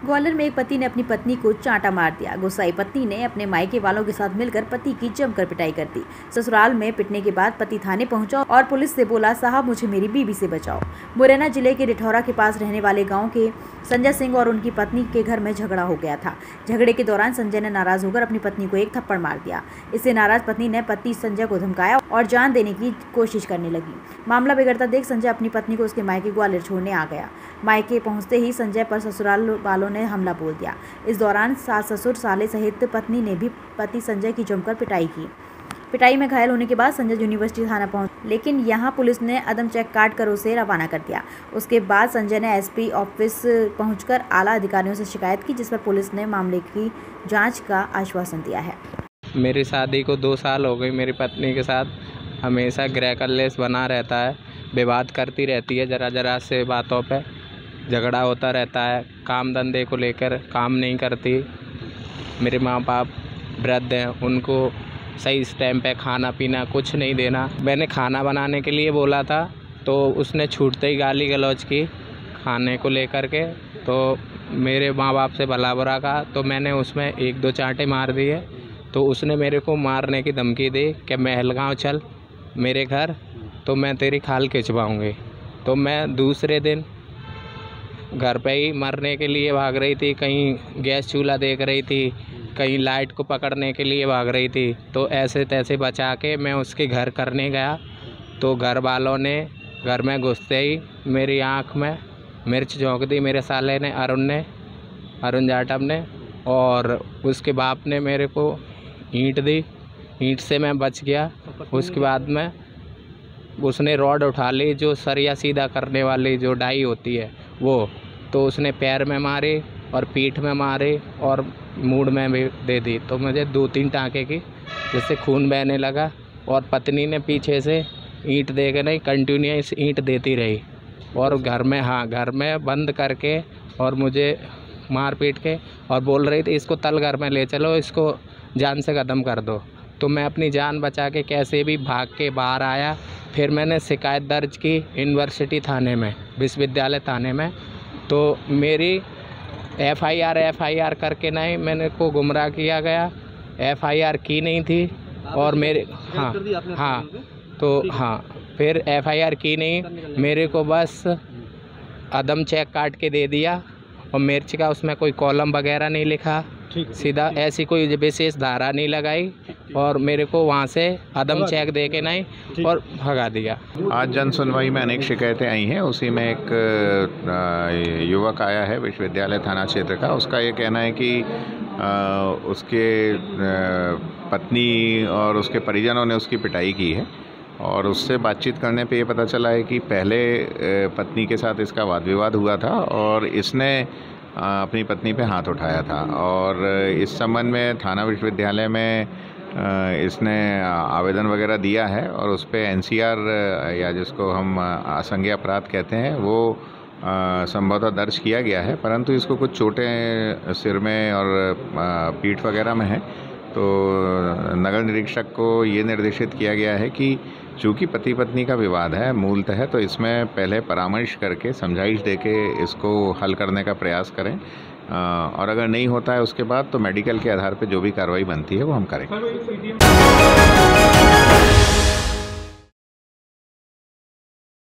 ग्वालियर में एक पति ने अपनी पत्नी को चांटा मार दिया। गुस्साई पत्नी ने अपने मायके वालों के साथ मिलकर पति की जमकर पिटाई कर दी। ससुराल में पिटने के बाद पति थाने पहुंचा और पुलिस से बोला, साहब मुझे मेरी बीवी से बचाओ। मुरैना जिले के रिठौरा के पास रहने वाले गांव के संजय सिंह और उनकी पत्नी के घर में झगड़ा हो गया था। झगड़े के दौरान संजय ने नाराज होकर अपनी पत्नी को एक थप्पड़ मार दिया। इससे नाराज पत्नी ने पति संजय को धमकाया और जान देने की कोशिश करने लगी। मामला बिगड़ता देख संजय अपनी पत्नी को उसके मायके ग्वालियर छोड़ने आ गया। मायके पहुंचते ही संजय पर ससुराल वालों ने हमला बोल दिया। इस दौरान सास ससुर साले सहित पत्नी ने भी पति संजय की जमकर पिटाई की। पिटाई में घायल होने के बाद संजय यूनिवर्सिटी थाना पहुंच, लेकिन यहां पुलिस ने अदम चेक काट कर उसे रवाना कर दिया। उसके बाद संजय ने एसपी ऑफिस पहुंचकर आला अधिकारियों से शिकायत की, जिस पर पुलिस ने मामले की जांच का आश्वासन दिया है। मेरी शादी को 2 साल हो गए। मेरी पत्नी के साथ हमेशा गृह कलेश बना रहता है, विवाद करती रहती है, जरा से बातों पे झगड़ा होता रहता है। काम धंधे को लेकर काम नहीं करती। मेरे माँ बाप वृद्ध हैं, उनको सही टाइम पे खाना पीना कुछ नहीं देना। मैंने खाना बनाने के लिए बोला था तो उसने छूटते ही गाली गलौज की खाने को लेकर के। तो मेरे माँ बाप से भला बुरा कहा तो मैंने उसमें 1-2 चांटे मार दिए। तो उसने मेरे को मारने की धमकी दी कि महलगांव चल मेरे घर, तो मैं तेरी खाल खिंचवाऊँगी। तो मैं दूसरे दिन घर पे ही मरने के लिए भाग रही थी। कहीं गैस चूल्हा देख रही थी, कहीं लाइट को पकड़ने के लिए भाग रही थी। तो ऐसे तैसे बचा के मैं उसके घर करने गया तो घर वालों ने घर में घुसते ही मेरी आँख में मिर्च झोंक दी। मेरे साले ने, अरुण जाटव ने, और उसके बाप ने मेरे को ईंट दी। ईंट से मैं बच गया। उसके बाद में उसने रॉड उठा ली, जो सरिया सीधा करने वाली जो डाई होती है वो, तो उसने पैर में मारी और पीठ में मारी और मूड में भी दे दी। तो मुझे 2-3 टाँके की, जिससे खून बहने लगा। और पत्नी ने पीछे से ईंट दे के नहीं, कंटिन्यूस ईंट देती रही और घर में बंद करके और मुझे मार पीट के और बोल रही थी, इसको तल घर में ले चलो, इसको जान से ख़त्म कर दो। तो मैं अपनी जान बचा के कैसे भी भाग के बाहर आया। फिर मैंने शिकायत दर्ज की यूनिवर्सिटी थाने में, विश्वविद्यालय थाने में। तो मेरी एफआईआर करके नहीं, मैंने को गुमराह किया गया। एफआईआर की नहीं थी और मेरे फिर एफआईआर की नहीं, मेरे को बस अदम चेक काट के दे दिया और मिर्च का उसमें कोई कॉलम वगैरह नहीं लिखा, सीधा ऐसी कोई विशेष धारा नहीं लगाई और मेरे को वहाँ से अदम चेक दे के नहीं और भगा दिया। आज जन सुनवाई में अनेक शिकायतें आई हैं। उसी में एक युवक आया है विश्वविद्यालय थाना क्षेत्र का। उसका ये कहना है कि उसके पत्नी और उसके परिजनों ने उसकी पिटाई की है और उससे बातचीत करने पे ये पता चला है कि पहले पत्नी के साथ इसका वाद विवाद हुआ था और इसने अपनी पत्नी पे हाथ उठाया था। और इस संबंध में थाना विश्वविद्यालय में इसने आवेदन वगैरह दिया है और उस पे एनसीआर या जिसको हम असंज्ञेय अपराध कहते हैं वो संभवतः दर्ज किया गया है, परंतु इसको कुछ चोटें सिर में और पीठ वगैरह में है। तो नगर निरीक्षक को ये निर्देशित किया गया है कि चूँकि पति पत्नी का विवाद है मूलतः, तो इसमें पहले परामर्श करके समझाइश देके इसको हल करने का प्रयास करें और अगर नहीं होता है उसके बाद तो मेडिकल के आधार पर जो भी कार्रवाई बनती है वो हम करें।